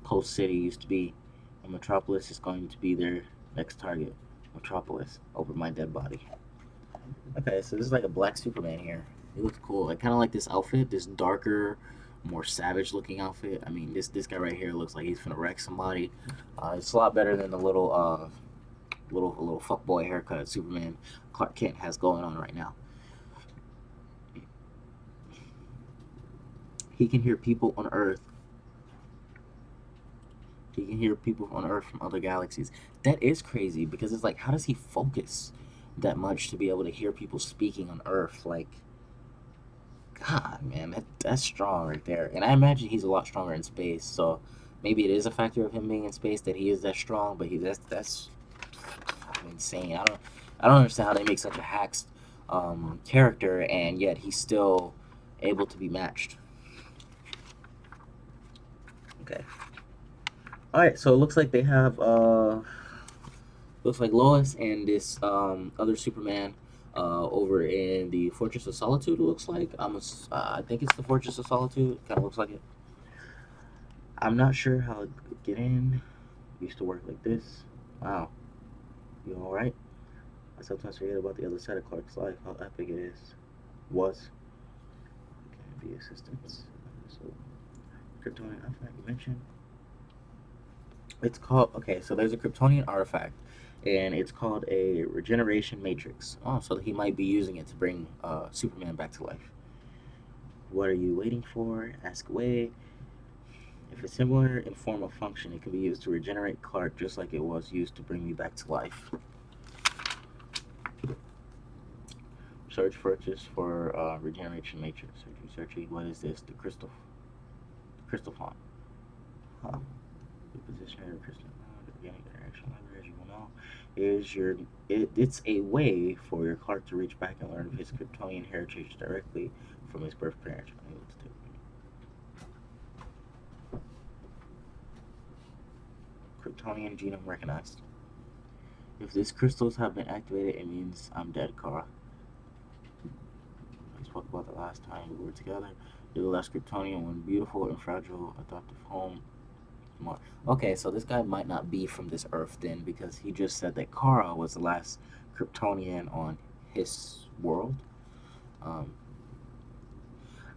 Coast City used to be, and Metropolis is going to be their next target. Metropolis, over my dead body. Okay, so this is like a black Superman here. It looks cool. I kind of like this outfit, this darker, more savage-looking outfit. I mean, this guy right here looks like he's gonna wreck somebody. It's a lot better than the little fuckboy haircut Superman Clark Kent has going on right now. He can hear people on Earth. He can hear people on Earth from other galaxies. That is crazy because it's like, how does he focus that much to be able to hear people speaking on Earth? Like, God, man, that's strong right there. And I imagine he's a lot stronger in space. So maybe it is a factor of him being in space that he is that strong. But that's insane. I don't understand how they make such a hacked character and yet he's still able to be matched. Okay. All right, so it looks like they have looks like Lois and this other Superman over in the Fortress of Solitude. It looks like I think it's the Fortress of Solitude. Kind of looks like it. I'm not sure how to get in. Used to work like this. Wow. You all right? I sometimes forget about the other side of Clark's life. How epic it is. Was. Can be assistance. So, Kryptonian artifact you mentioned. It's called, okay, so there's a Kryptonian artifact, and it's called a regeneration matrix. Oh, so he might be using it to bring Superman back to life. What are you waiting for? Ask away. If it's similar in form or function, it can be used to regenerate Clark just like it was used to bring me back to life. Search purchase for regeneration matrix. Searching. What is this? The crystal font. Huh. The position of the crystal. The beginning interaction library, as you will know, is it's a way for your Clark to reach back and learn of his Kryptonian heritage directly from his birth parents. Kryptonian genome recognized. If these crystals have been activated, it means I'm dead, Kara. We spoke about the last time we were together. You're the last Kryptonian, one beautiful and fragile adoptive home. More. Okay, so this guy might not be from this Earth then, because he just said that Kara was the last Kryptonian on his world. I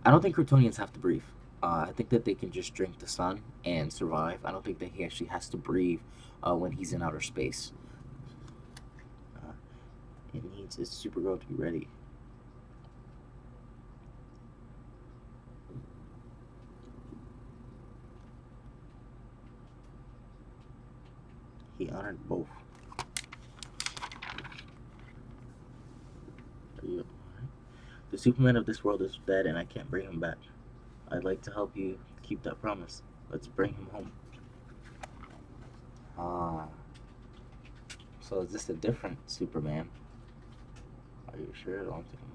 don't think Kryptonians have to breathe. I think that they can just drink the sun and survive. I don't think that he actually has to breathe when he's in outer space. It needs its Supergirl to be ready. He honored both. The Superman of this world is dead and I can't bring him back. I'd like to help you keep that promise. Let's bring him home. Ah. So is this a different Superman? Are you sure? Don't take a moment.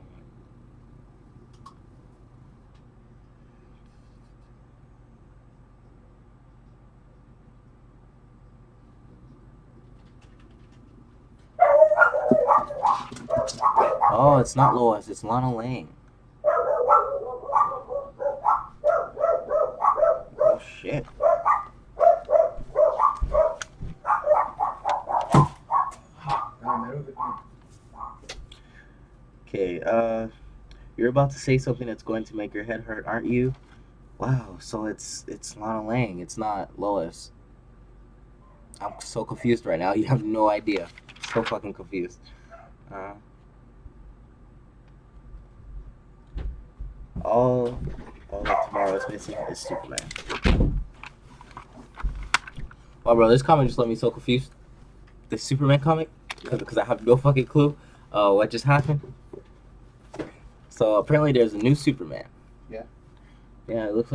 Oh, it's not Lois, it's Lana Lang. Oh shit. Okay, You're about to say something that's going to make your head hurt, aren't you? Wow. So it's Lana Lang. It's not Lois. I'm so confused right now. You have no idea. So fucking confused. Uh, all all that tomorrow is missing is Superman. Wow, bro, this comic just left me so confused. The Superman comic, because I have no fucking clue what just happened. So apparently there's a new Superman. Yeah. Yeah, it looks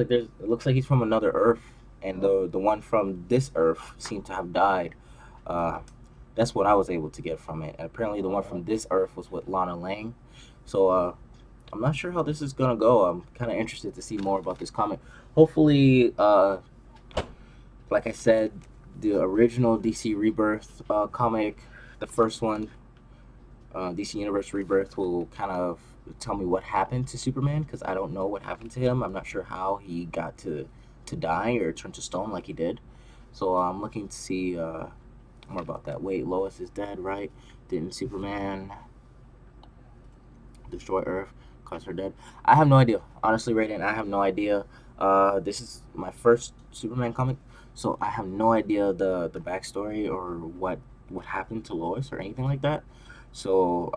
like he's from another Earth, and the one from this Earth seemed to have died. Uh, that's what I was able to get from it. And apparently the one from this Earth was with Lana Lang. So I'm not sure how this is gonna go. I'm kind of interested to see more about this comic. Hopefully, like I said, the original DC Rebirth comic, the first one, DC Universe Rebirth, will kind of tell me what happened to Superman, because I don't know what happened to him. I'm not sure how he got to die or turn to stone like he did. So I'm looking to see more about that. Wait, Lois is dead, right? Didn't Superman destroy Earth, cause her dead? I have no idea. Honestly, Raiden, I have no idea. This is my first Superman comic, so I have no idea the backstory or what happened to Lois or anything like that. So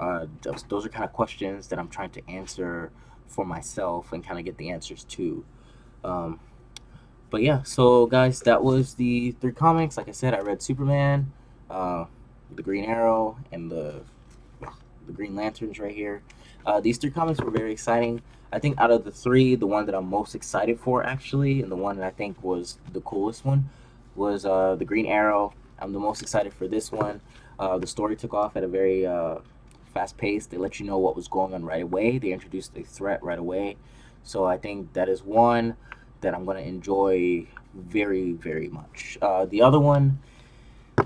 those are kind of questions that I'm trying to answer for myself and kind of get the answers to. Um, but yeah, so guys, that was the three comics. Like I said, I read Superman, uh, the Green Arrow, and the Green Lanterns right here. These three comics were very exciting. I think out of the three, the one that I'm most excited for, actually, and the one that I think was the coolest one, was the Green Arrow. I'm the most excited for this one. The story took off at a very fast pace. They let you know what was going on right away. They introduced a threat right away. So I think that is one that I'm going to enjoy very, very much. The other one,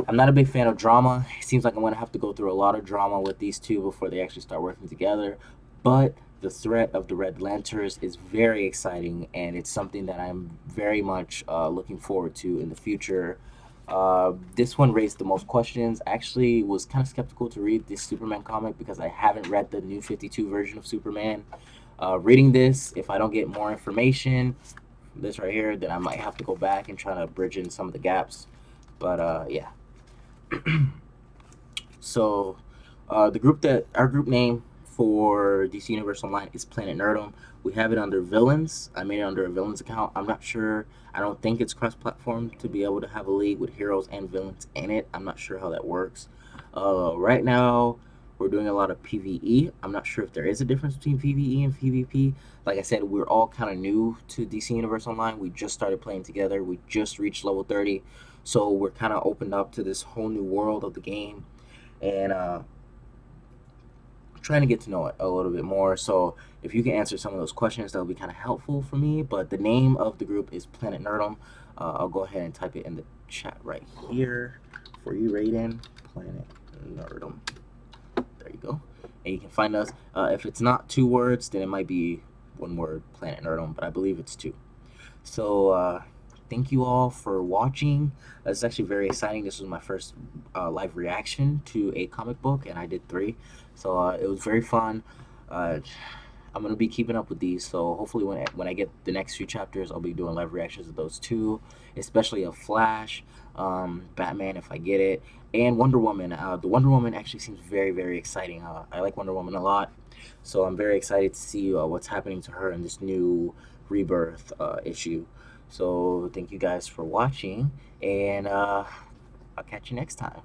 I'm not a big fan of drama. It seems like I'm going to have to go through a lot of drama with these two before they actually start working together. But the threat of the Red Lanterns is very exciting, and it's something that I'm very much looking forward to in the future. This one raised the most questions. Actually, was kind of skeptical to read this Superman comic because I haven't read the new 52 version of Superman. Reading this, if I don't get more information, this right here, then I might have to go back and try to bridge in some of the gaps. But yeah. So, the group that our group name for DC Universe Online is Planet Nerdom. We have it under villains. I made it under a villains account. I'm not sure. I don't think it's cross-platform to be able to have a league with heroes and villains in it. I'm not sure how that works. Right now, we're doing a lot of PVE. I'm not sure if there is a difference between PVE and PvP. Like I said, we're all kind of new to DC Universe Online. We just started playing together. We just reached level 30. So we're kind of opened up to this whole new world of the game, and trying to get to know it a little bit more. So if you can answer some of those questions, that would be kind of helpful for me. But the name of the group is Planet Nerdom. I'll go ahead and type it in the chat right here for you, Raiden. Planet Nerdom. There you go. And you can find us. If it's not two words, then it might be one word, Planet Nerdom, but I believe it's two. So thank you all for watching. It's actually very exciting. This was my first live reaction to a comic book, and I did three. So it was very fun. I'm gonna be keeping up with these, so hopefully when I get the next few chapters, I'll be doing live reactions of those two, especially of Flash, Batman if I get it, and Wonder Woman. The Wonder Woman actually seems very, very exciting. I like Wonder Woman a lot, so I'm very excited to see what's happening to her in this new Rebirth issue. So thank you guys for watching, and I'll catch you next time.